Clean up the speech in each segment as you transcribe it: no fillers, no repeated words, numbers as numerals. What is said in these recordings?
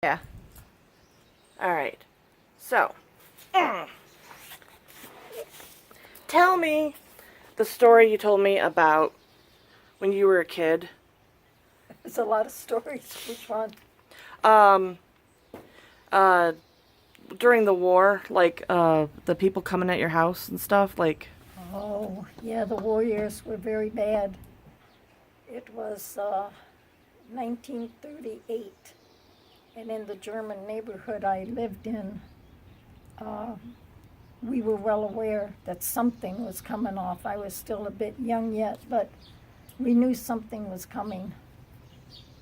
Yeah. All right. So, tell me the story you told me about when you were a kid. There's a lot of stories. Which one? Um, uh, During the war, like, the people coming at your house and stuff, like, Oh, yeah, the warriors were very bad. It was 1938, and in the German neighborhood I lived in, uh, we were well aware that something was coming off. I was still a bit young yet, but we knew something was coming.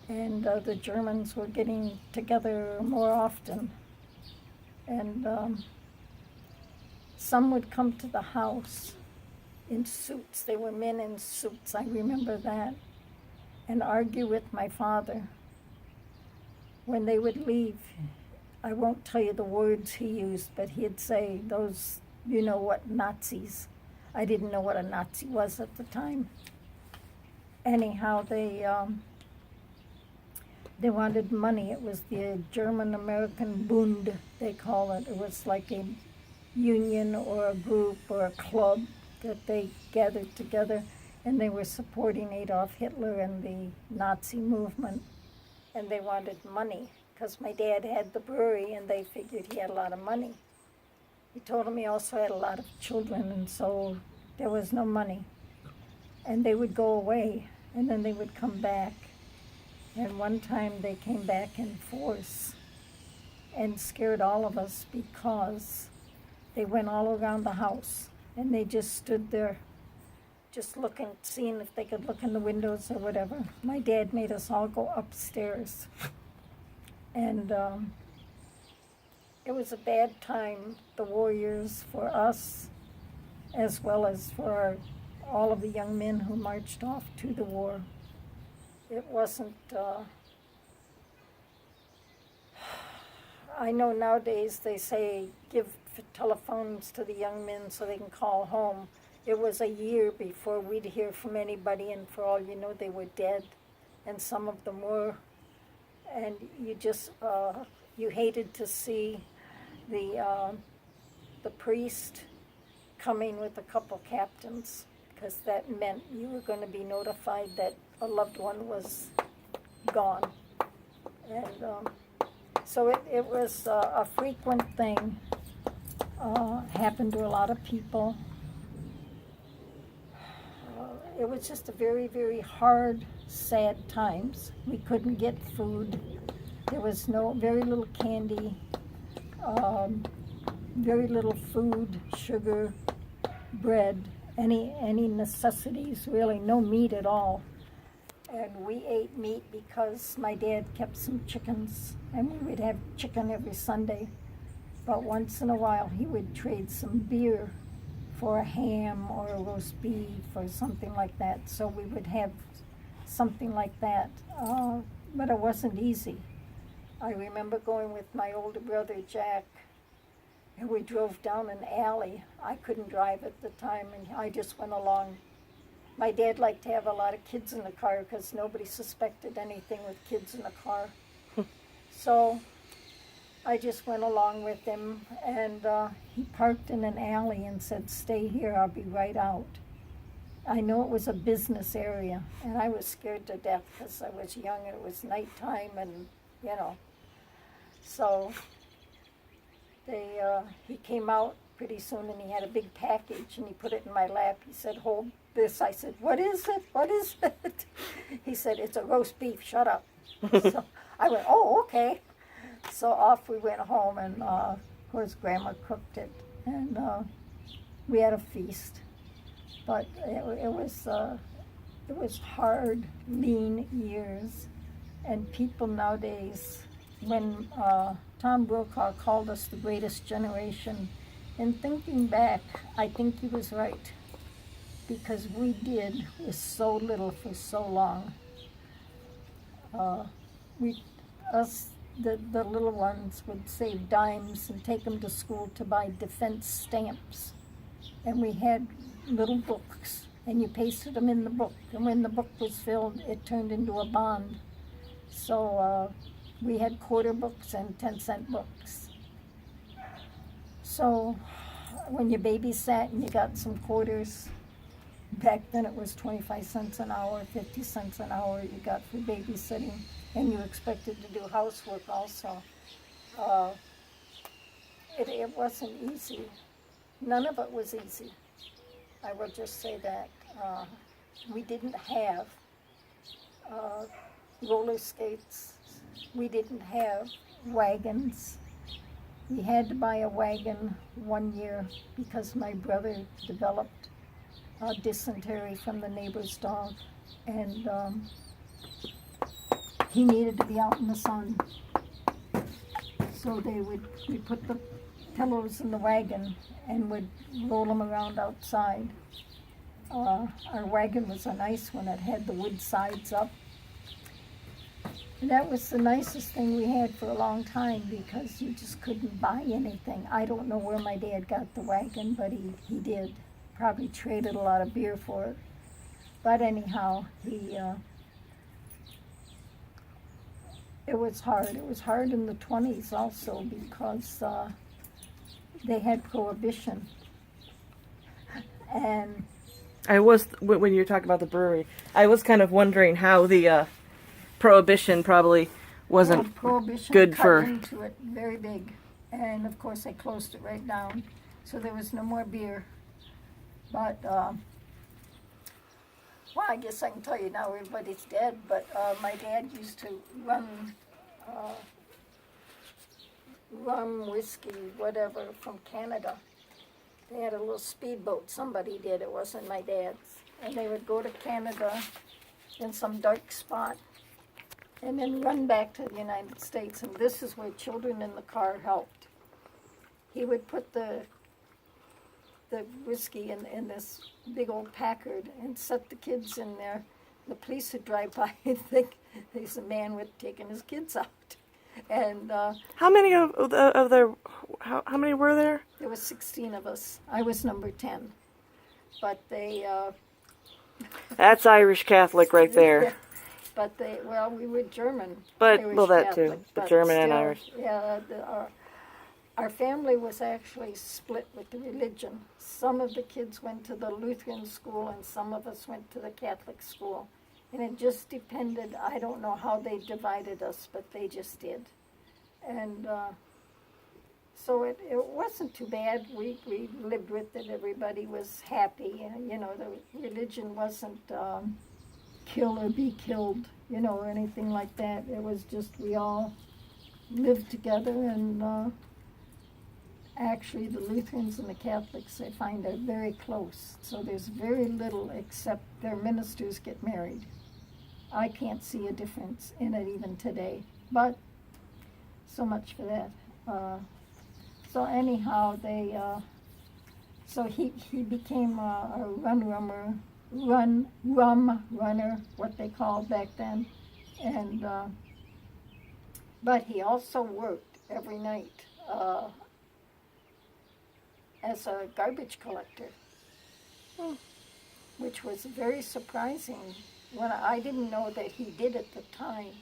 And the Germans were getting together more often. And some would come to the house in suits. They were men in suits, I remember that, and argue with my father. When they would leave, I won't tell you the words he used, but he'd say, those, you know what, Nazis. I didn't know what a Nazi was at the time. Anyhow, they wanted money. It was the German-American Bund, they call it. It was like a union or a group or a club that they gathered together, and they were supporting Adolf Hitler and the Nazi movement, and they wanted money because my dad had the brewery and they figured he had a lot of money. He told him he also had a lot of children, and so there was no money. And they would go away and then they would come back. And one time they came back in force and scared all of us because they went all around the house and they just stood there just looking, seeing if they could look in the windows or whatever. My dad made us all go upstairs. And it was a bad time, the warriors, for us, as well as for all of the young men who marched off to the war. It wasn't, I know nowadays they say give telephones to the young men so they can call home. It was a year before we'd hear from anybody, and for all you know, they were dead, and some of them were. And you just, you hated to see the priest coming with a couple captains, because that meant you were going to be notified that a loved one was gone. And so it was a frequent thing, happened to a lot of people. It was just a very, very hard, sad times. We couldn't get food. There was very little candy, very little food, sugar, bread, any necessities, really, no meat at all. And we ate meat because my dad kept some chickens, and we would have chicken every Sunday. But once in a while, he would trade some beer for a ham or a roast beef or something like that. So we would have something like that. But it wasn't easy. I remember going with my older brother, Jack, and we drove down an alley. I couldn't drive at the time, and I just went along. My dad liked to have a lot of kids in the car because nobody suspected anything with kids in the car. So I just went along with him, and he parked in an alley and said, "Stay here, I'll be right out." I know it was a business area, and I was scared to death because I was young and it was nighttime, and you know. So he came out pretty soon, and he had a big package, and he put it in my lap. He said, "Hold this." I said, "What is it? What is it?" He said, "It's a roast beef, shut up." So I went, "Oh, okay." So off we went home, and of course Grandma cooked it, and we had a feast. But it was hard, lean years, and people nowadays, when Tom Brokaw called us the greatest generation, and thinking back, I think he was right, because we did with so little for so long. The little ones would save dimes and take them to school to buy defense stamps. And we had little books, and you pasted them in the book. And when the book was filled, it turned into a bond. So we had quarter books and 10-cent books. So when you babysat and you got some quarters, back then it was 25 cents an hour, 50 cents an hour you got for babysitting, and you expected to do housework also. It wasn't easy. None of it was easy. I will just say that. We didn't have roller skates. We didn't have wagons. We had to buy a wagon one year because my brother developed dysentery from the neighbor's dog, and he needed to be out in the sun. So we put the pillows in the wagon and would roll them around outside. Our wagon was a nice one. It had the wood sides up. And that was the nicest thing we had for a long time because you just couldn't buy anything. I don't know where my dad got the wagon, but he did. Probably traded a lot of beer for it. But anyhow, it was hard. It was hard in the 20s also because they had prohibition. And I was, when you were talking about the brewery, I was kind of wondering how the prohibition probably wasn't prohibition good cut for... into it very big. And of course they closed it right down. So there was no more beer. But, well, I guess I can tell you now everybody's dead, but my dad used to run rum, whiskey, whatever, from Canada. They had a little speedboat. Somebody did. It wasn't my dad's. And they would go to Canada in some dark spot and then run back to the United States. And this is where children in the car helped. He would put the whiskey in this big old Packard and set the kids in there. The police would drive by and think there's a man with taking his kids out. And How many of their, how many were there? there was 16 of us. I was number 10. But they... That's Irish Catholic right there. But well, we were German. But, Irish well, that Catholic, too. The but German and still, Irish. Yeah, our family was actually split with the religion. Some of the kids went to the Lutheran school and some of us went to the Catholic school. And it just depended. I don't know how they divided us, but they just did. And so it wasn't too bad. We lived with it. Everybody was happy. You know, the religion wasn't kill or be killed, you know, or anything like that. It was just we all lived together, and actually the Lutherans and the Catholics, I find, are very close. So there's very little except their ministers get married. I can't see a difference in it even today. But so much for that. So anyhow, so he became a rum runner, what they called back then, and but he also worked every night as a garbage collector, which was very surprising. When I didn't know that he did at the time,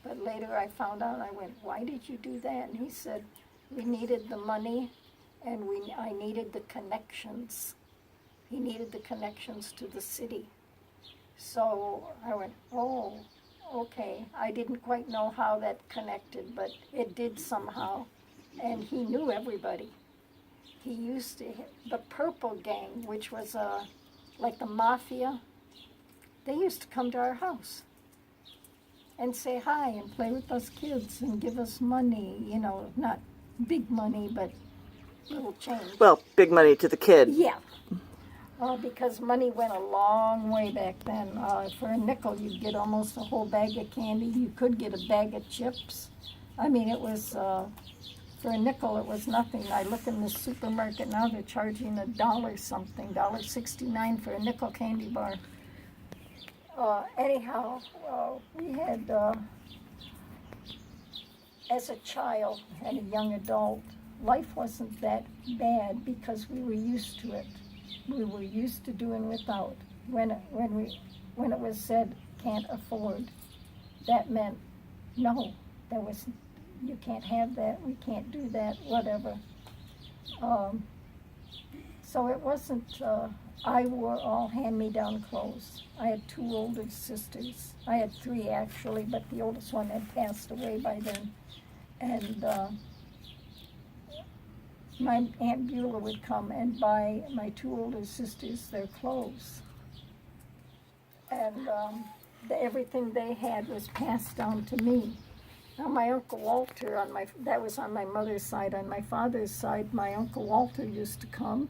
but later I found out. I went, "Why did you do that?" And he said, "We needed the money, and I needed the connections." He needed the connections to the city. So I went, "Oh, okay." I didn't quite know how that connected, but it did somehow. And he knew everybody. He used to, the Purple Gang, which was like the mafia, they used to come to our house and say hi and play with us kids and give us money, you know, not big money, but little change. Well, big money to the kid. Yeah. Because money went a long way back then. For a nickel, you'd get almost a whole bag of candy. You could get a bag of chips. I mean, it was, for a nickel, it was nothing. I look in the supermarket now, they're charging $1 something, $1.69 for a nickel candy bar. Anyhow, we had, as a child and a young adult, life wasn't that bad because we were used to it. We were used to doing without. When it was said can't afford, that meant no, there was, you can't have that, we can't do that, whatever. So it wasn't, I wore all hand-me-down clothes. I had 2 older sisters. I had 3 actually, but the oldest one had passed away by then. And my Aunt Beulah would come and buy my 2 older sisters their clothes. And everything they had was passed down to me. Now my Uncle Walter, that was on my mother's side. On my father's side, my Uncle Walter used to come,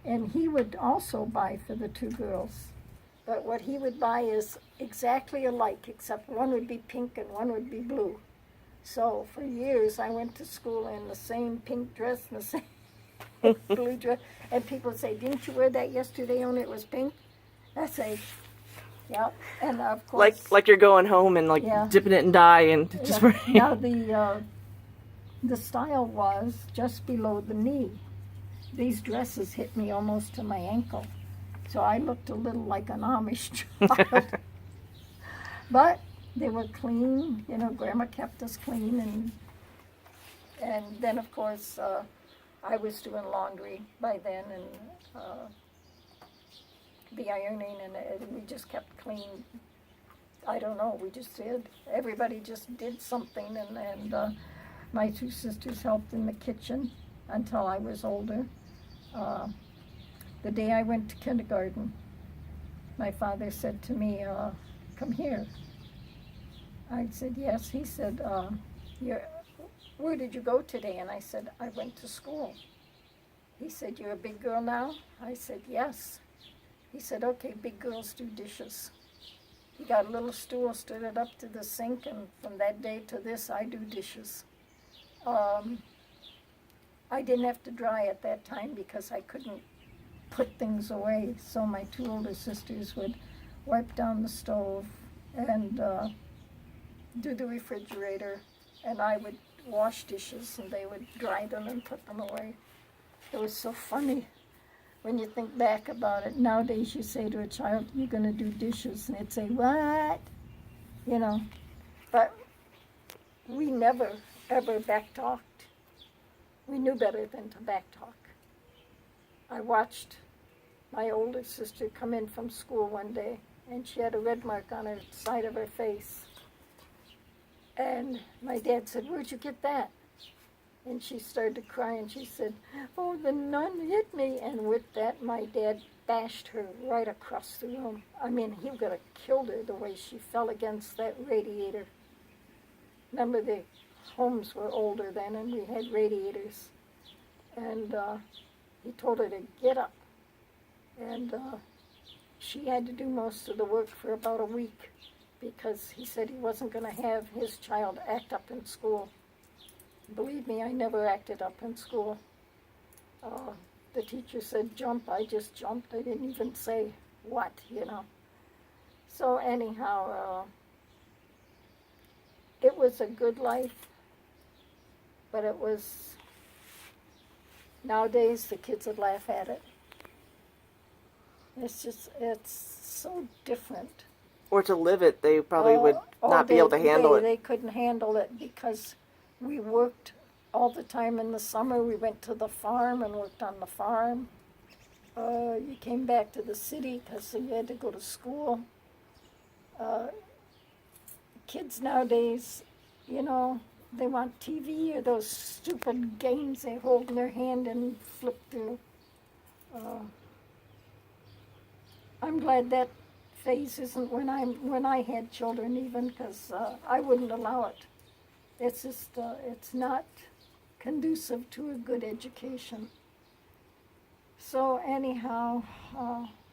and he would also buy for the 2 girls. But what he would buy is exactly alike, except one would be pink and one would be blue. So for years I went to school in the same pink dress and the same blue dress, and people would say, "Didn't you wear that yesterday only it was pink?" I say, "Yeah." And of course, Like you're going home and Yeah. dipping it in dye and just yeah. Now the style was just below the knee. These dresses hit me almost to my ankle, so I looked a little like an Amish child. But they were clean, Grandma kept us clean, and then of course I was doing laundry by then, and the ironing, and we just kept clean. I don't know, we just did. Everybody just did something, and my 2 sisters helped in the kitchen until I was older. The day I went to kindergarten, my father said to me, "Come here." I said, "Yes." He said, "Where did you go today?" And I said, "I went to school." He said, "You're a big girl now?" I said, "Yes." He said, "Okay, big girls do dishes." He got a little stool, stood it up to the sink, and from that day to this, I do dishes. I didn't have to dry at that time because I couldn't put things away. So my 2 older sisters would wipe down the stove and do the refrigerator, and I would wash dishes, and they would dry them and put them away. It was so funny when you think back about it. Nowadays you say to a child, "You're going to do dishes," and they'd say, "What?" But we never, ever back-talked. We knew better than to back-talk. I watched my older sister come in from school one day, and she had a red mark on her side of her face. And my dad said, "Where'd you get that?" And she started to cry, and she said, "Oh, the nun hit me." And with that, my dad bashed her right across the room. I mean, he could have killed her the way she fell against that radiator. Remember, the homes were older then, and we had radiators. And he told her to get up. And she had to do most of the work for about a week, because he said he wasn't going to have his child act up in school. Believe me, I never acted up in school. The teacher said jump, I just jumped. I didn't even say what. So anyhow, it was a good life, but it was, nowadays the kids would laugh at it. It's so different. Or to live it, they probably would not be able to handle it. They couldn't handle it because we worked all the time in the summer. We went to the farm and worked on the farm. You came back to the city because you had to go to school. Kids nowadays, they want TV or those stupid games they hold in their hand and flip through. I'm glad that phase isn't when I had children, even, because I wouldn't allow it. It's just it's not conducive to a good education. So anyhow,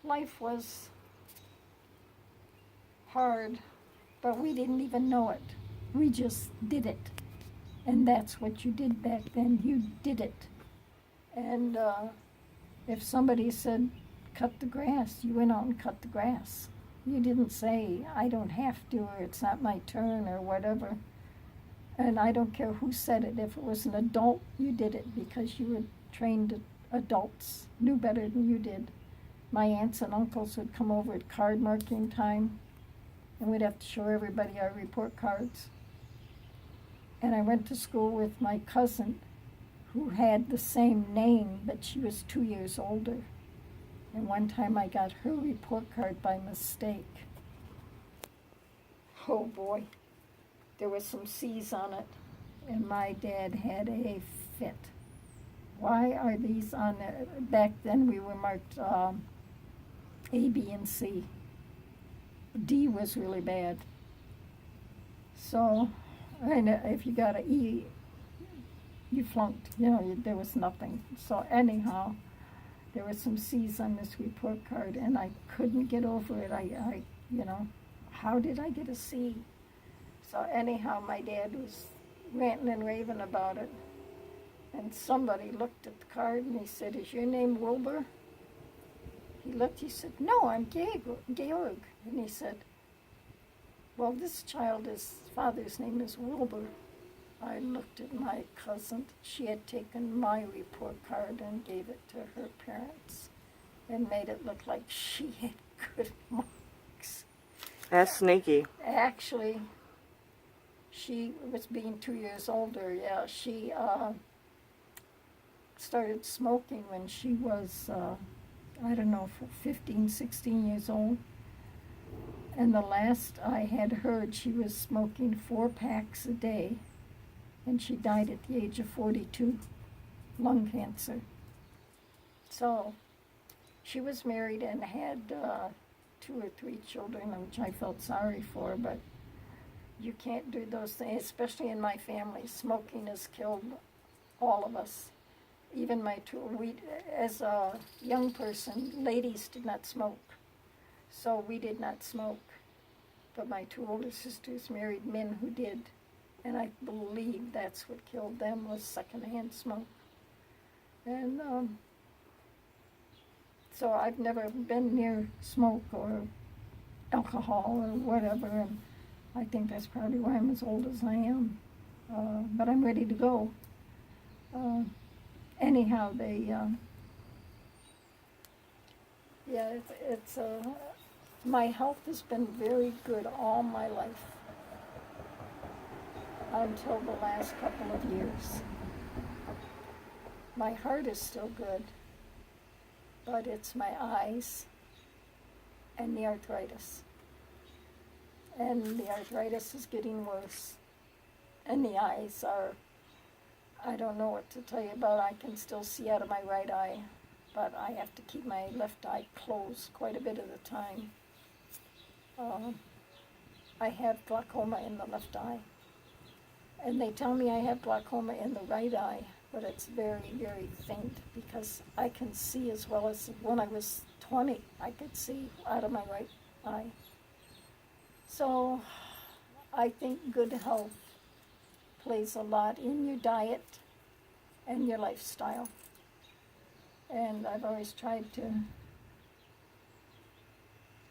life was hard, but we didn't even know it. We just did it, and that's what you did back then. You did it, and if somebody said cut the grass, you went out and cut the grass. You didn't say, "I don't have to," or "It's not my turn," or whatever. And I don't care who said it. If it was an adult, you did it because you were trained adults, knew better than you did. My aunts and uncles would come over at card marking time, and we'd have to show everybody our report cards. And I went to school with my cousin who had the same name, but she was 2 years older. And one time I got her report card by mistake. Oh boy, there were some C's on it, and my dad had a fit. Why are these on there? Back then we were marked A, B, and C. D was really bad. So, and if you got an E, you flunked. You know, there was nothing. So anyhow, there were some C's on this report card, and I couldn't get over it. I you know, how did I get a C? So anyhow, my dad was ranting and raving about it. And somebody looked at the card and he said, "Is your name Wilbur?" He looked, he said, "No, I'm Georg." And he said, "Well, this child, his father's name is Wilbur." I looked at my cousin. She had taken my report card and gave it to her parents and made it look like she had good marks. That's sneaky. Actually, she was being 2 years older. Yeah, she started smoking when she was, I don't know, 15, 16 years old. And the last I had heard, she was smoking 4 packs a day. And she died at the age of 42, lung cancer. So she was married and had 2 or 3 children, which I felt sorry for, but you can't do those things, especially in my family. Smoking has killed all of us. Even as a young person, ladies did not smoke, so we did not smoke. But my 2 older sisters married men who did, and I believe that's what killed them, was secondhand smoke. And so I've never been near smoke or alcohol or whatever, and I think that's probably why I'm as old as I am. But I'm ready to go. Anyhow, my health has been very good all my life until the last couple of years. My heart is still good, but it's my eyes and the arthritis. And the arthritis is getting worse. And the eyes are, I don't know what to tell you about. I can still see out of my right eye, but I have to keep my left eye closed quite a bit of the time. I have glaucoma in the left eye. And they tell me I have glaucoma in the right eye, but it's very, very faint because I can see as well as when I was 20, I could see out of my right eye. So I think good health plays a lot in your diet and your lifestyle. And I've always tried to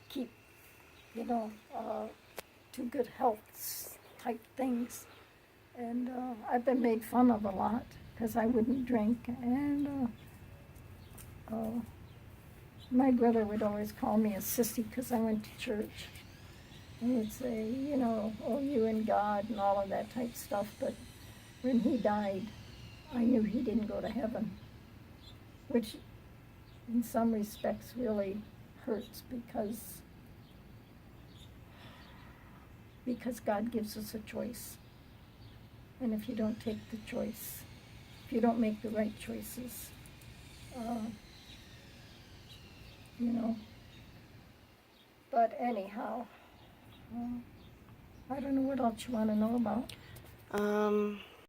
keep, to good health type things. And I've been made fun of a lot because I wouldn't drink. And my brother would always call me a sissy because I went to church. And he'd say, oh, you and God and all of that type stuff. But when he died, I knew he didn't go to heaven, which in some respects really hurts because God gives us a choice. And if you don't take the choice, if you don't make the right choices, But anyhow, I don't know what else you want to know about.